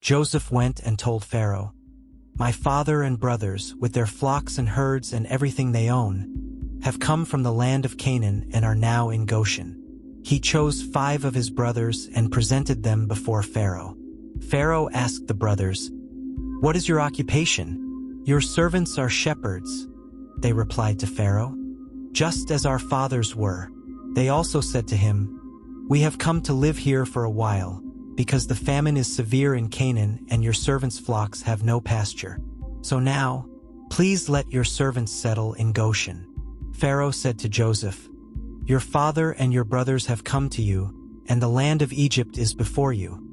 Joseph went and told Pharaoh, "My father and brothers, with their flocks and herds and everything they own, have come from the land of Canaan and are now in Goshen." He chose 5 of his brothers and presented them before Pharaoh. Pharaoh asked the brothers, "What is your occupation?" "Your servants are shepherds," they replied to Pharaoh, "just as our fathers were." They also said to him, "We have come to live here for a while, because the famine is severe in Canaan and your servants' flocks have no pasture. So now, please let your servants settle in Goshen." Pharaoh said to Joseph, "Your father and your brothers have come to you, and the land of Egypt is before you.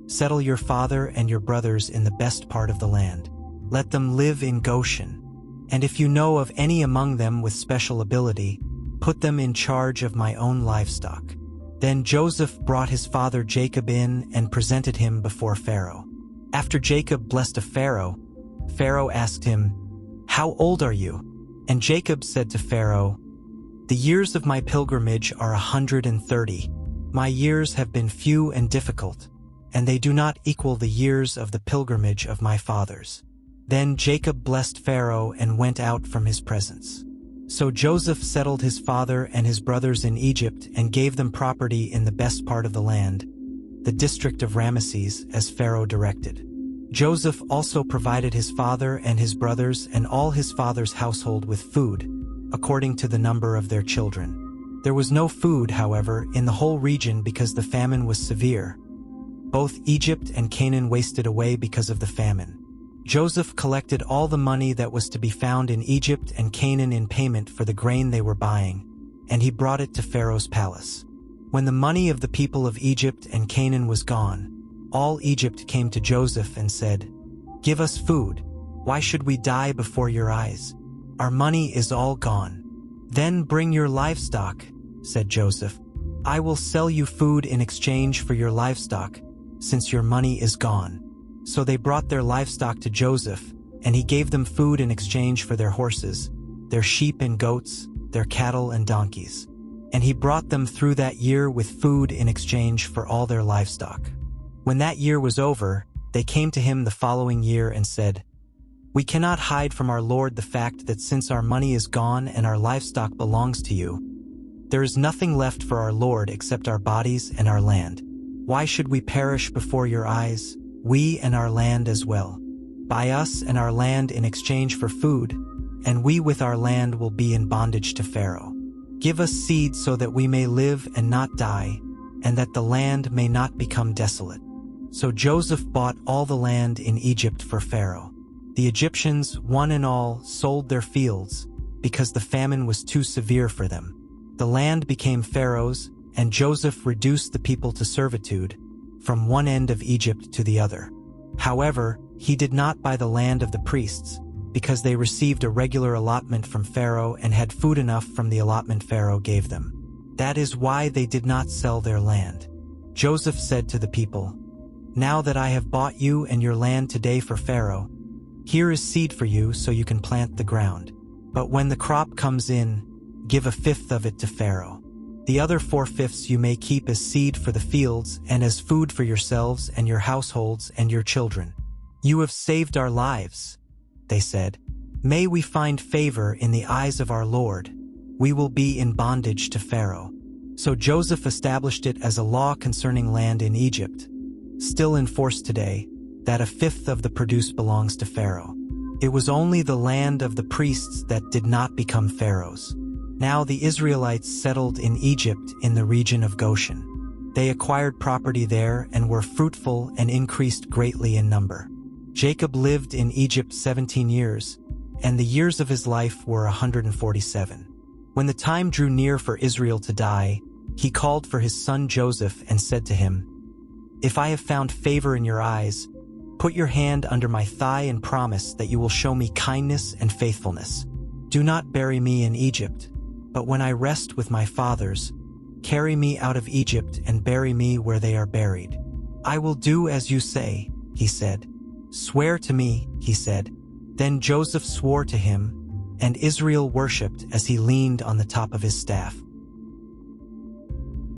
Settle your father and your brothers in the best part of the land. Let them live in Goshen. And if you know of any among them with special ability, put them in charge of my own livestock." Then Joseph brought his father Jacob in and presented him before Pharaoh. After Jacob blessed Pharaoh, Pharaoh asked him, "How old are you?" And Jacob said to Pharaoh, "The years of my pilgrimage are 130. My years have been few and difficult, and they do not equal the years of the pilgrimage of my fathers." Then Jacob blessed Pharaoh and went out from his presence. So Joseph settled his father and his brothers in Egypt and gave them property in the best part of the land, the district of Ramesses, as Pharaoh directed. Joseph also provided his father and his brothers and all his father's household with food, according to the number of their children. There was no food, however, in the whole region because the famine was severe. Both Egypt and Canaan wasted away because of the famine. Joseph collected all the money that was to be found in Egypt and Canaan in payment for the grain they were buying, and he brought it to Pharaoh's palace. When the money of the people of Egypt and Canaan was gone, all Egypt came to Joseph and said, "Give us food. Why should we die before your eyes? Our money is all gone." "Then bring your livestock," said Joseph. "I will sell you food in exchange for your livestock, since your money is gone." So they brought their livestock to Joseph, and he gave them food in exchange for their horses, their sheep and goats, their cattle and donkeys. And he brought them through that year with food in exchange for all their livestock. When that year was over, they came to him the following year and said, "We cannot hide from our lord the fact that since our money is gone and our livestock belongs to you, there is nothing left for our lord except our bodies and our land. Why should we perish before your eyes? We and our land as well. Buy us and our land in exchange for food, and we with our land will be in bondage to Pharaoh. Give us seed so that we may live and not die, and that the land may not become desolate." So Joseph bought all the land in Egypt for Pharaoh. The Egyptians, one and all, sold their fields, because the famine was too severe for them. The land became Pharaoh's, and Joseph reduced the people to servitude, from one end of Egypt to the other. However, he did not buy the land of the priests, because they received a regular allotment from Pharaoh and had food enough from the allotment Pharaoh gave them. That is why they did not sell their land. Joseph said to the people, "Now that I have bought you and your land today for Pharaoh, here is seed for you so you can plant the ground. But when the crop comes in, give 1/5 of it to Pharaoh. The other 4/5 you may keep as seed for the fields and as food for yourselves and your households and your children." "You have saved our lives," they said. "May we find favor in the eyes of our Lord. We will be in bondage to Pharaoh." So Joseph established it as a law concerning land in Egypt, still in force today, that 1/5 of the produce belongs to Pharaoh. It was only the land of the priests that did not become Pharaoh's. Now the Israelites settled in Egypt in the region of Goshen. They acquired property there and were fruitful and increased greatly in number. Jacob lived in Egypt 17 years, and the years of his life were 147. When the time drew near for Israel to die, he called for his son Joseph and said to him, "If I have found favor in your eyes, put your hand under my thigh and promise that you will show me kindness and faithfulness. Do not bury me in Egypt, but when I rest with my fathers, carry me out of Egypt and bury me where they are buried." "I will do as you say," he said. "Swear to me," he said. Then Joseph swore to him, and Israel worshipped as he leaned on the top of his staff.